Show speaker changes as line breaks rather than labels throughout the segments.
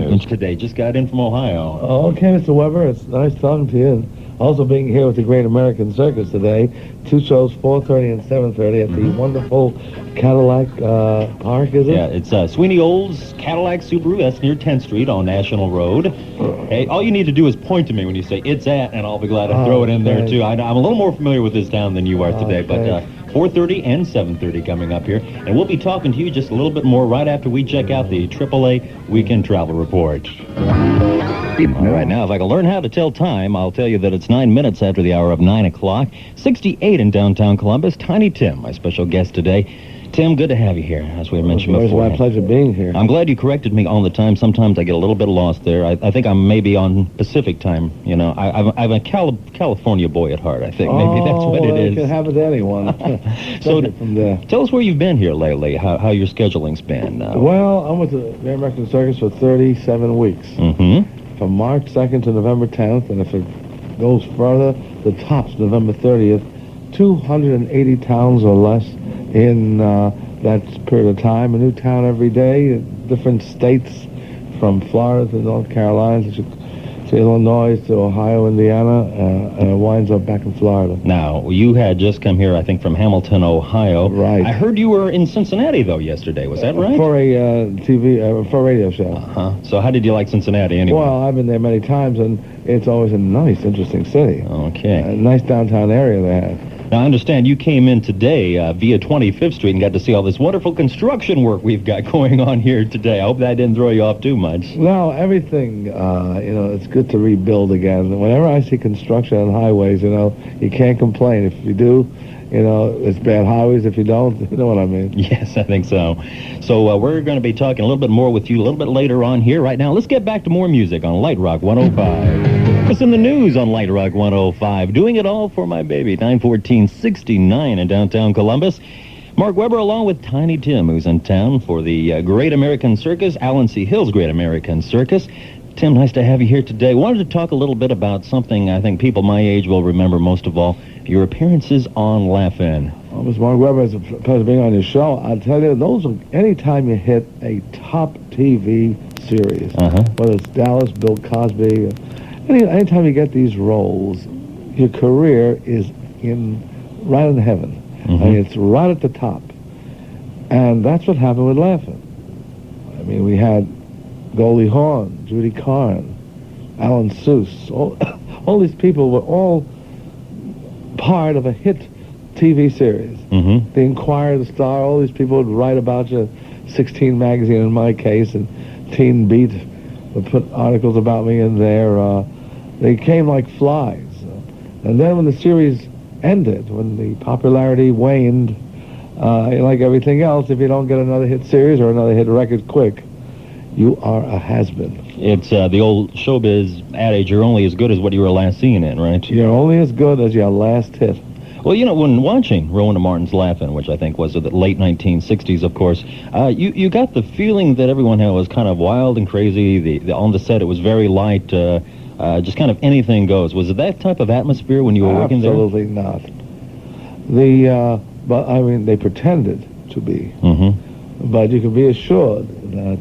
news today? Just got in from Ohio.
Oh, okay, Mr. Weber. It's nice talking to you. And also being here with the Great American Circus today. 2 shows, 4:30 and 7:30 at the wonderful Cadillac Park, is it?
Yeah, it's Sweeney Old's Cadillac Subaru. That's near 10th Street on National Road. Hey, all you need to do is point to me when you say it's at, and I'll be glad to throw it in there, too. I'm a little more familiar with this town than you are today, but 4:30 and 7:30 coming up here. And we'll be talking to you just a little bit more right after we check out the AAA Weekend Travel Report. All right, now, if I can learn how to tell time, I'll tell you that it's 9 minutes after the hour of 9 o'clock. 68 in downtown Columbus. Tiny Tim, my special guest today. Tim, good to have you here, as we mentioned before.
It's my pleasure being here.
I'm glad you corrected me on the time. Sometimes I get a little bit lost there. I think I'm maybe on Pacific time. You know, I'm a California boy at heart, I think. Maybe that's what it is.
You can have it to anyone.
So
from there.
Tell us where you've been here lately, how your scheduling's been.
Well, I'm with the American Circus for 37 weeks. From March 2nd to November 10th, and if it goes further, the top's November 30th. 280 towns or less in that period of time. A new town every day, different states from Florida to North Carolina to Illinois to Ohio, Indiana, and it winds up back in Florida.
Now, you had just come here, I think, from Hamilton, Ohio.
Right.
I heard you were in Cincinnati, though, yesterday. Was that right?
For a for a radio show.
So how did you like Cincinnati, anyway?
Well, I've been there many times, and it's always a nice, interesting city.
Okay.
A nice downtown area they have.
Now, I understand you came in today via 25th Street and got to see all this wonderful construction work we've got going on here today. I hope that didn't throw you off too much.
No, everything, it's good to rebuild again. Whenever I see construction on highways, you can't complain. If you do, it's bad highways. If you don't, you know what I mean.
Yes, I think so. So we're going to be talking a little bit more with you a little bit later on here. Right now, let's get back to more music on Light Rock 105. What's in the news on Light Rock 105? Doing it all for my baby, 914-69 in downtown Columbus. Mark Weber along with Tiny Tim, who's in town for the Great American Circus, Allen C. Hill's Great American Circus. Tim, nice to have you here today. Wanted to talk a little bit about something I think people my age will remember most of all, your appearances on Laugh-In.
Well, Mr. Mark Weber, it's a pleasure being on your show. I'll tell you, those are, anytime you hit a top TV series, whether it's Dallas, Bill Cosby, anytime you get these roles, your career is right in heaven. I mean, it's right at the top. And that's what happened with Laugh-In. I mean, we had Goldie Hawn, Judy Carn, Alan Seuss. All these people were all part of a hit TV series. The Inquirer, the Star, all these people would write about you. 16 magazine in my case, and Teen Beat would put articles about me in there. They came like flies. And then when the series ended, when the popularity waned, like everything else, if you don't get another hit series or another hit record quick, you are a has-been.
It's the old showbiz adage, you're only as good as what you were last seen in, right?
You're only as good as your last hit.
Well, when watching Rowena Martin's Laugh-In, which I think was the late 1960s, of course, you got the feeling that everyone was kind of wild and crazy. On the set, it was very light, just kind of anything goes. Was it that type of atmosphere when you were working there?
Absolutely not. But I mean, they pretended to be. But you can be assured that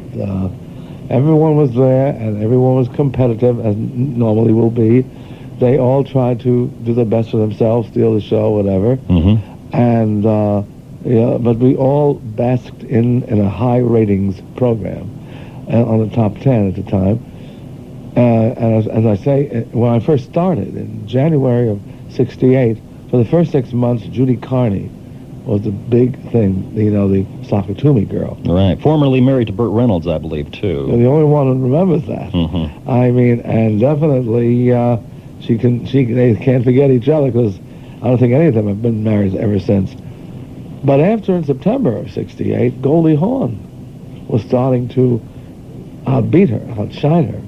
everyone was there and everyone was competitive, as normally will be. They all tried to do the best for themselves, steal the show, whatever. And, but we all basked in a high ratings program on the top 10 at the time. And as I say, when I first started in January of 68, for the first 6 months, Judy Carney was the big thing, the Sakatumi girl.
Right. Formerly married to Burt Reynolds, I believe, too.
You're the only one who remembers that. I mean, and definitely they can't forget each other, because I don't think any of them have been married ever since. But after, in September of 68, Goldie Hawn was starting to outbeat her, outshine her.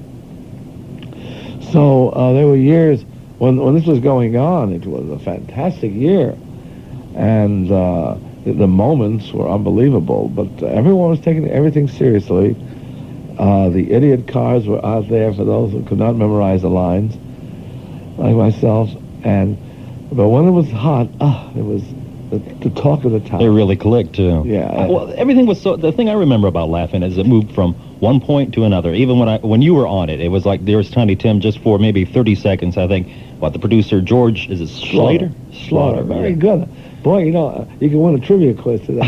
So there were years when this was going on. It was a fantastic year. And the moments were unbelievable, but everyone was taking everything seriously. The idiot cars were out there for those who could not memorize the lines, like myself. But when it was hot, it was the talk of the town.
It really clicked, too.
Yeah.
Well, everything was the thing I remember about Laugh-In is it moved from one point to another. Even when you were on it, it was like there's Tiny Tim just for maybe 30 seconds, I think. What, the producer, George, is it Schlater?
Slaughter. Very good. Boy, you know, you can win a trivia quiz today.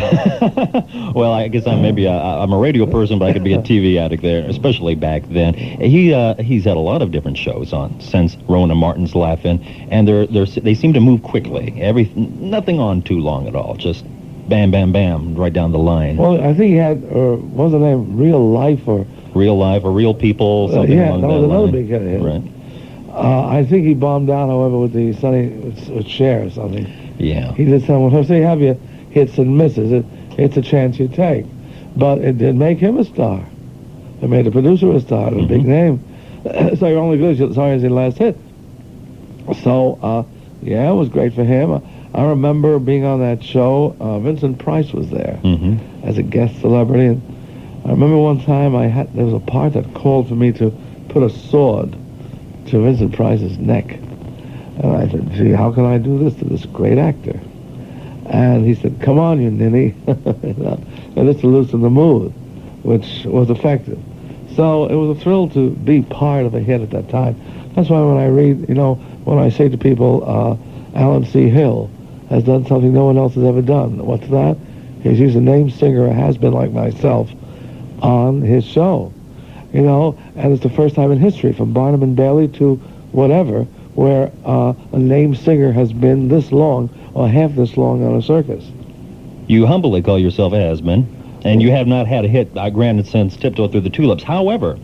Well, I guess I'm a radio person, but I could be a TV addict there, especially back then. He's had a lot of different shows on since Rowan and Martin's Laugh-In, and they seem to move quickly. Nothing on too long at all. Just bam, bam, bam, right down the line.
Well, I think he had, what was the name? Real Life or Real
People, something along that line.
Yeah, that was another big hit.
Right.
I think he bombed out, however, with the with Cher or something.
Yeah.
He did something. So you have your hits and misses. It's a chance you take. But it did make him a star. It made the producer a star, a big name. So you're only good as long as your last hit. So, yeah, it was great for him. I remember being on that show. Vincent Price was there as a guest celebrity. And I remember one time there was a part that called for me to put a sword to Vincent Price's neck. And I said, gee, how can I do this to this great actor? And he said, come on, you ninny. And just to loosen the mood, which was effective. So it was a thrill to be part of a hit at that time. That's why when I read, when I say to people, Alan C. Hill has done something no one else has ever done. What's that? He's used a named singer, a has-been like myself, on his show. And it's the first time in history, from Barnum and Bailey to whatever, where a named singer has been this long or half this long on a circus.
You humbly call yourself a has-been, and you have not had a hit, granted, since Tiptoe Through the Tulips. However,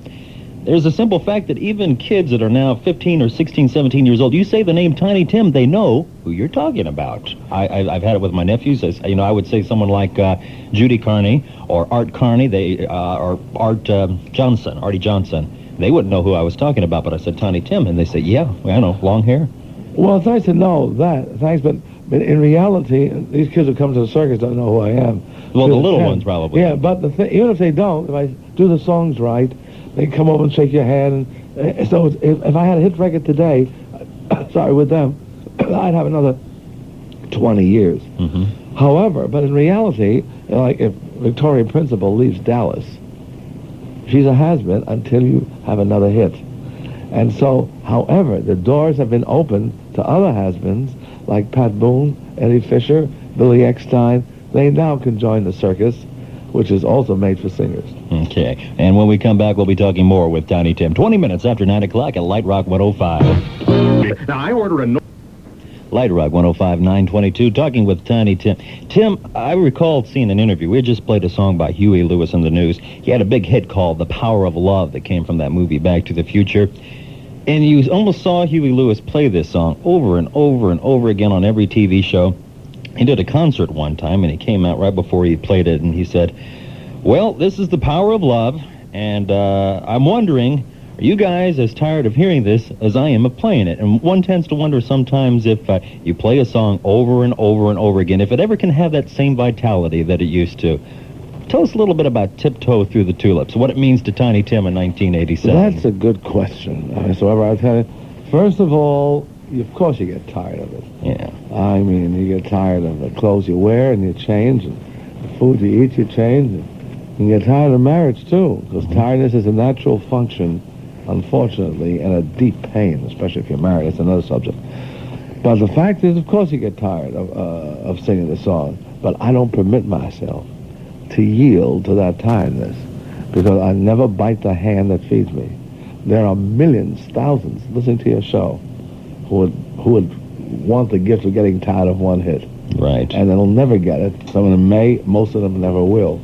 there's a simple fact that even kids that are now 15 or 16, 17 years old, you say the name Tiny Tim, they know who you're talking about. I've had it with my nephews. I would say someone like Judy Carney or Art Carney, or Artie Johnson. They wouldn't know who I was talking about, but I said Tiny Tim, and they say, yeah, I know, long hair.
Well, it's nice to know that. Thanks, but in reality, these kids who come to the circus don't know who I am.
Well, the little ones probably.
Yeah, but even if they don't, if I do the songs right, they come over and shake your hand. And so if I had a hit record today, with them, I'd have another 20 years. However, but in reality, like if Victoria Principal leaves Dallas, she's a has-been until you have another hit. And so, however, the doors have been opened to other has-beens like Pat Boone, Eddie Fisher, Billy Eckstein. They now can join the circus, which is also made for singers.
Okay. And when we come back, we'll be talking more with Tiny Tim. 20 minutes after 9 o'clock at Light Rock 105.
Now, I order a...
Light Rock 105, 922, talking with Tiny Tim. Tim, I recall seeing an interview. We had just played a song by Huey Lewis in the news. He had a big hit called The Power of Love that came from that movie Back to the Future. And you almost saw Huey Lewis play this song over and over and over again on every TV show. He did a concert one time, and he came out right before he played it, and he said, well, this is the power of love, and I'm wondering, are you guys as tired of hearing this as I am of playing it? And one tends to wonder sometimes if you play a song over and over and over again, if it ever can have that same vitality that it used to. Tell us a little bit about Tiptoe Through the Tulips, what it means to Tiny Tim in 1987.
That's a good question. So I'll tell you, first of all, of course you get tired of it.
Yeah.
I mean, you get tired of the clothes you wear and you change, and the food you eat you change, and you get tired of marriage too, because tiredness is a natural function, unfortunately, and a deep pain, especially if you're married. It's another subject. But the fact is, of course you get tired of singing the song, but I don't permit myself to yield to that tiredness, because I never bite the hand that feeds me. There are millions, thousands listening to your show who would want the gift of getting tired of one hit.
Right.
And they'll never get it. Some of them may, most of them never will.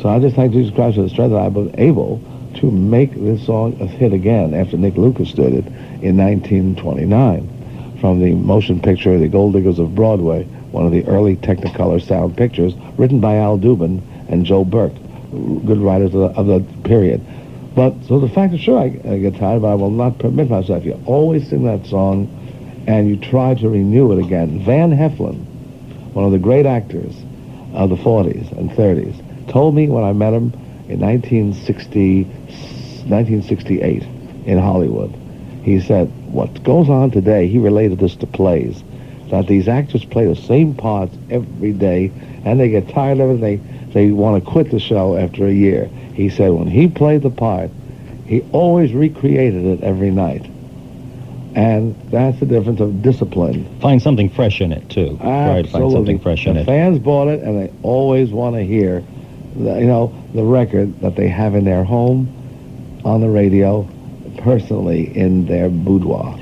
So I just thank Jesus Christ for the strength that I was able to make this song a hit again after Nick Lucas did it in 1929 from the motion picture The Gold Diggers of Broadway, one of the early Technicolor sound pictures, written by Al Dubin and Joe Burke, good writers of the period. But, so the fact is, sure, I get tired, but I will not permit myself. You always sing that song, and you try to renew it again. Van Heflin, one of the great actors of the 40s and 30s, told me when I met him in 1968 in Hollywood. He said, what goes on today, he related this to plays, that these actors play the same parts every day, and they get tired of it. They want to quit the show after a year. He said when he played the part, he always recreated it every night. And that's the difference of discipline.
Find something fresh in it, too. Try to find something fresh in it.
Fans bought it, and they always want to hear, the record that they have in their home, on the radio, personally in their boudoir.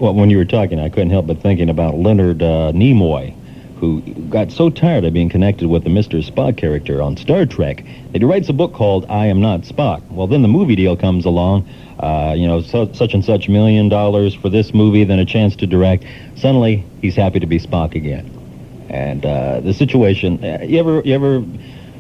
When you were talking, I couldn't help but thinking about Leonard Nimoy, who got so tired of being connected with the Mr. Spock character on Star Trek that he writes a book called I Am Not Spock. Well, then the movie deal comes along, such and such $1 million for this movie, then a chance to direct. Suddenly, he's happy to be Spock again. And the situation, you ever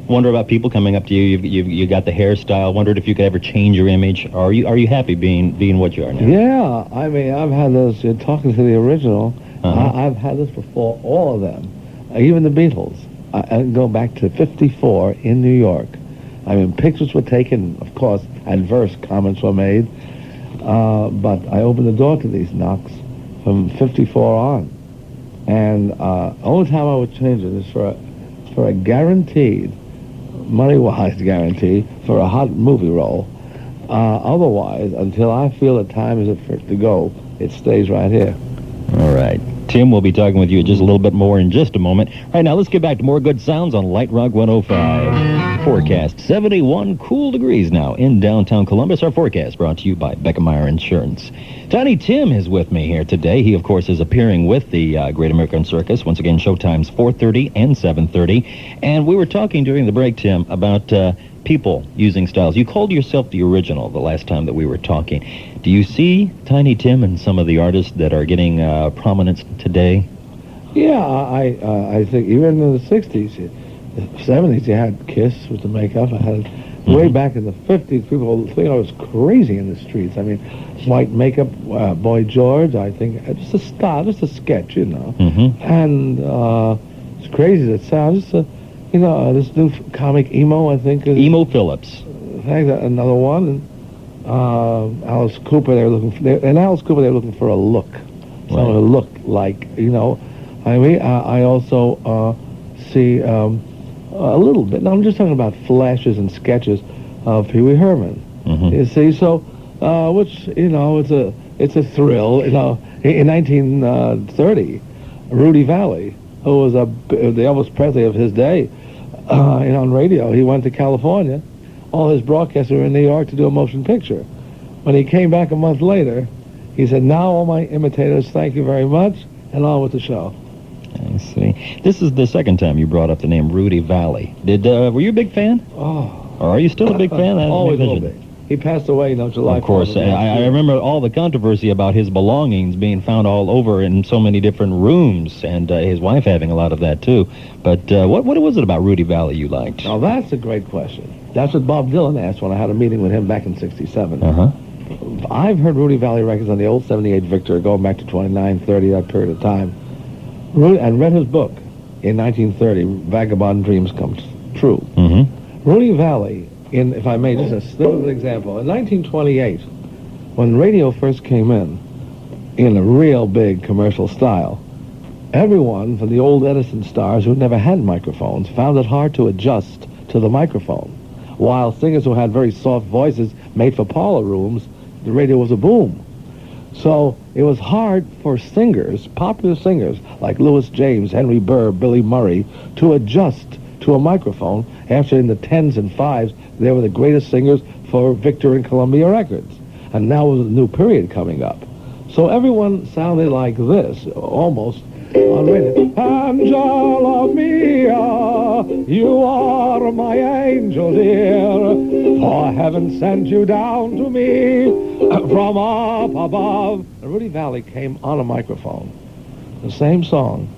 wonder about people coming up to you? You got the hairstyle. Wondered if you could ever change your image. Are you happy being what you are now?
Yeah, I mean, I've had this. You're talking to the original. I've had this before all of them, even the Beatles. I go back to '54 in New York. I mean, pictures were taken. Of course, adverse comments were made, but I opened the door to these knocks from '54 on, and only time I would change it is for a guaranteed, money-wise guarantee, for a hot movie role. Otherwise, until I feel the time is for it to go, it stays right here.
All right. Tim, we'll be talking with you just a little bit more in just a moment. Right now, let's get back to more good sounds on Light Rock 105. Forecast, 71 cool degrees now in downtown Columbus. Our forecast brought to you by Beckemeyer Insurance. Tiny Tim is with me here today. He, of course, is appearing with the Great American Circus. Once again, showtimes 4:30 and 7:30. And we were talking during the break, Tim, about people using styles. You called yourself the original the last time that we were talking. Do you see Tiny Tim and some of the artists that are getting prominence today?
Yeah, I think even in the 60s, 70s, you had Kiss with the makeup. I had way back in the 50s, people think I was crazy in the streets. I mean, white makeup, Boy George, I think, just a style, just a sketch, And it's crazy as it sounds, just this new comic Emo, I think.
Emo Phillips.
I think another one. Alice Cooper, they were looking for a look. Someone to look like, I mean, I also see a little bit. Now, I'm just talking about flashes and sketches of Pee Wee Herman. You see, so, which, it's a thrill. In 1930, Rudy Valley, who was the Elvis Presley of his day, on radio, he went to California. All his broadcasts were in New York to do a motion picture. When he came back a month later, he said, "Now all my imitators, thank you very much," and on with the show.
I see. This is the second time you brought up the name Rudy Valley. Were you a big fan?
Oh.
Or are you still a big fan?
Always a little bit. He passed away, July 4th.
Of course. I remember all the controversy about his belongings being found all over in so many different rooms, and his wife having a lot of that, too. But what was it about Rudy Valley you liked?
Now, that's a great question. That's what Bob Dylan asked when I had a meeting with him back in '67. I've heard Rudy Valley records on the old '78 Victor going back to 29, 30, that period of time. And read his book in 1930, Vagabond Dreams Come True. Rudy Valley, if I may, just a snippet of an example. In 1928, when radio first came in a real big commercial style, everyone from the old Edison stars who never had microphones found it hard to adjust to the microphone. While singers who had very soft voices made for parlor rooms, the radio was a boom. So it was hard for singers, popular singers, like Louis James, Henry Burr, Billy Murray, to adjust to a microphone. After in the 10s and 5s, they were the greatest singers for Victor and Columbia Records. And now was a new period coming up. So everyone sounded like this, almost, on radio. Angela mia, you are my angel dear, for heaven sent you down to me from up above. And Rudy Valley came on a microphone, the same song,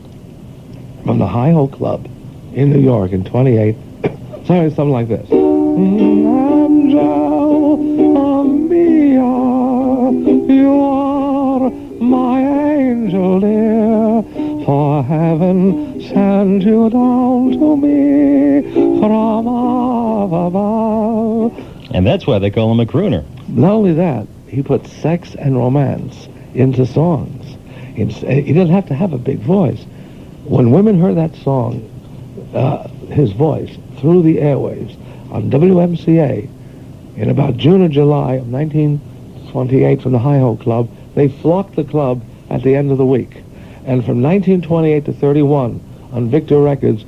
from the Hi-Ho Club in New York in 28. Something like this. Angela mia, you are my angel dear, for heaven sent you down to me from up above.
And that's why they call him a crooner.
Not only that, he put sex and romance into songs. He didn't have to have a big voice. When women heard that song, his voice through the airwaves on WMCA in about June or July of 1928 from the Hi-Ho Club. They flocked the club at the end of the week. And from 1928 to 31 on Victor Records,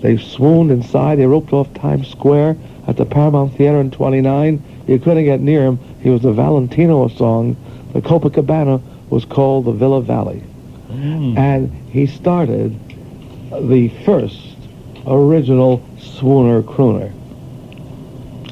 they swooned inside. They roped off Times Square at the Paramount Theater in 29. You couldn't get near him. He was the Valentino of song. The Copacabana was called the Villa Valley. And he started the first original swooner crooner.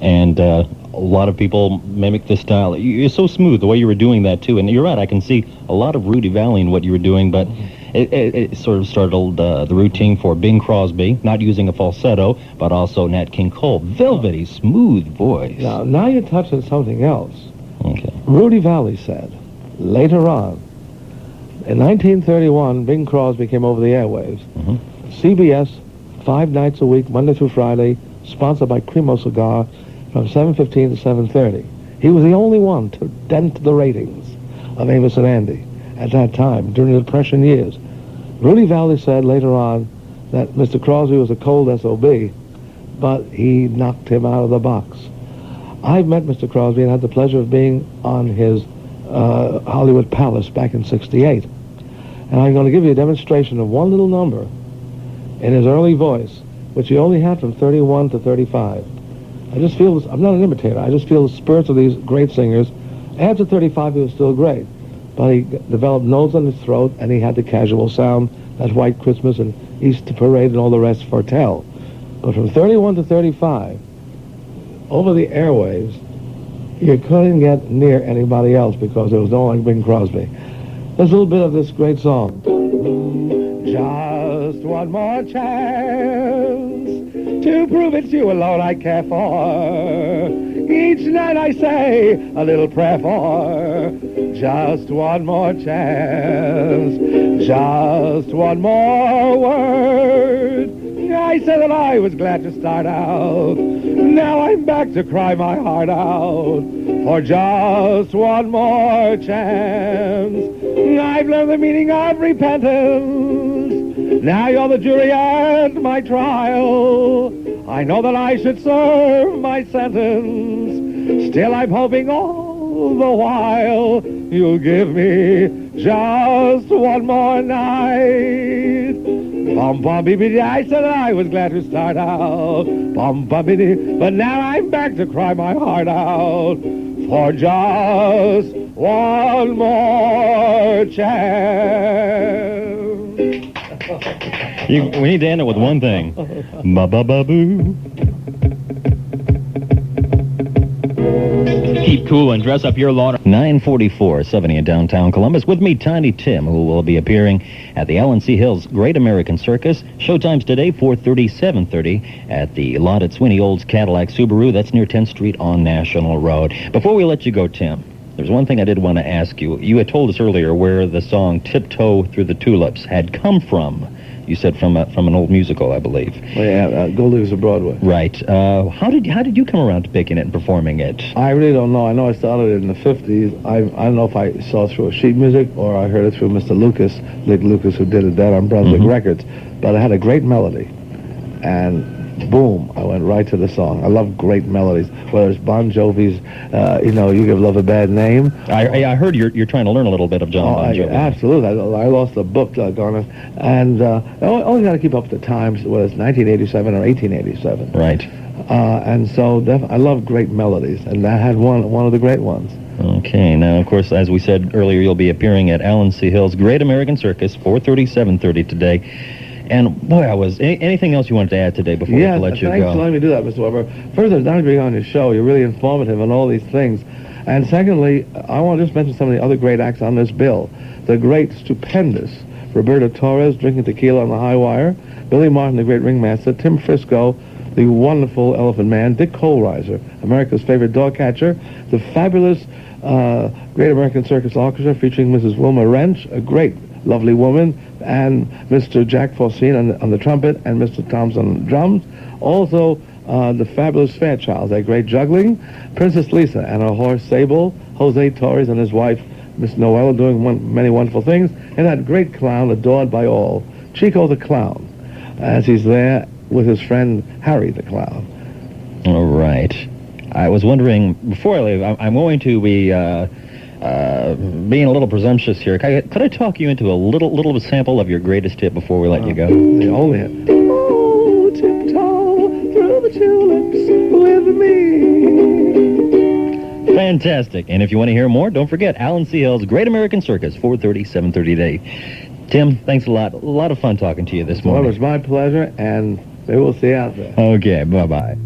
And a lot of people mimic this style. You're so smooth the way you were doing that too. And you're right, I can see a lot of Rudy Valley in what you were doing, but it sort of started the routine for Bing Crosby, not using a falsetto, but also Nat King Cole. Velvety, smooth voice.
Now you're touching something else.
Okay.
Rudy Valley said, later on, in 1931, Bing Crosby came over the airwaves. CBS, 5 nights a week, Monday through Friday, sponsored by Cremo Cigar, from 7:15 to 7:30. He was the only one to dent the ratings of Amos and Andy at that time, during the Depression years. Rudy Valley said later on that Mr. Crosby was a cold SOB, but he knocked him out of the box. I've met Mr. Crosby and had the pleasure of being on his Hollywood Palace back in '68. And I'm going to give you a demonstration of one little number in his early voice, which he only had from 31 to 35. I just feel this, I'm not an imitator, I just feel the spirits of these great singers. After 35, he was still great, but he developed notes on his throat, and he had the casual sound that White Christmas and Easter Parade and all the rest foretell. But from 31 to 35, over the airwaves, you couldn't get near anybody else because there was no one like Bing Crosby. There's a little bit of this great song. Just one more chance to prove it's you alone I care for. Each night I say a little prayer for. Just one more chance. Just one more word. I said that I was glad to start out. Now I'm back to cry my heart out for just one more chance. I've learned the meaning of repentance. Now you're the jury at my trial. I know that I should serve my sentence. Still I'm hoping all the while you'll give me just one more night. Bum bum bee, I said I was glad to start out. Bum bum bee, but now I'm back to cry my heart out for just one more chance.
We need to end it with one thing. Ba-ba-ba-boo. Keep cool and dress up your lawn. 944, 70 in downtown Columbus. With me, Tiny Tim, who will be appearing at the LNC Hills Great American Circus. Showtimes today, 4:30, 7:30 at the lot at Sweeney Old's Cadillac Subaru. That's near 10th Street on National Road. Before we let you go, Tim, there's one thing I did want to ask you. You had told us earlier where the song Tiptoe Through the Tulips had come from. You said from an old musical, I believe.
Well, yeah, Gold Leaves of Broadway.
Right. How did you come around to picking it and performing it?
I really don't know. I know I started it in the 50s. I don't know if I saw it through a sheet music or I heard it through Mr. Lucas, Lick Lucas, who did it then on Brunswick Records. But I had a great melody. And boom, I went right to the song. I love great melodies, whether it's Bon Jovi's, You Give Love a Bad Name.
I heard you're trying to learn a little bit of John Bon Jovi.
Absolutely. I lost the book, on it. And I always got to keep up with the times, whether it's 1987 or 1887.
Right.
And so I love great melodies, and that had one of the great ones.
Okay. Now, of course, as we said earlier, you'll be appearing at LNC Hills Great American Circus, 4:30, 7:30 today. And, boy, anything else you wanted to add today before we let you go?
Thanks for letting me do that, Mr. Weber. First, it's nice being on your show. You're really informative on all these things. And secondly, I want to just mention some of the other great acts on this bill. The great, stupendous Roberto Torres, Drinking Tequila on the High Wire, Billy Martin, the great ringmaster, Tim Frisco, the wonderful Elephant Man, Dick Colreiser, America's favorite dog catcher, the fabulous Great American Circus Orchestra featuring Mrs. Wilma Wrench, a great, lovely woman, and Mr. Jack Faustin on the trumpet, and Mr. Thompson on the drums. Also, the fabulous Fairchilds, that great juggling, Princess Lisa and her horse Sable, Jose Torres and his wife, Miss Noella, doing many wonderful things, and that great clown adored by all, Chico the Clown, as he's there with his friend Harry the Clown.
All right. I was wondering, before I leave, I'm going to be being a little presumptuous here. Could I talk you into a little sample of your greatest hit before we let you go?
The only hit. Oh, tiptoe through the tulips with me.
Fantastic. And if you want to hear more, don't forget Alan Seahill's Great American Circus, 4:30, 7:30 today. Tim, thanks a lot. A lot of fun talking to you this morning.
Well, it was my pleasure, and we will see you out there.
Okay, bye-bye.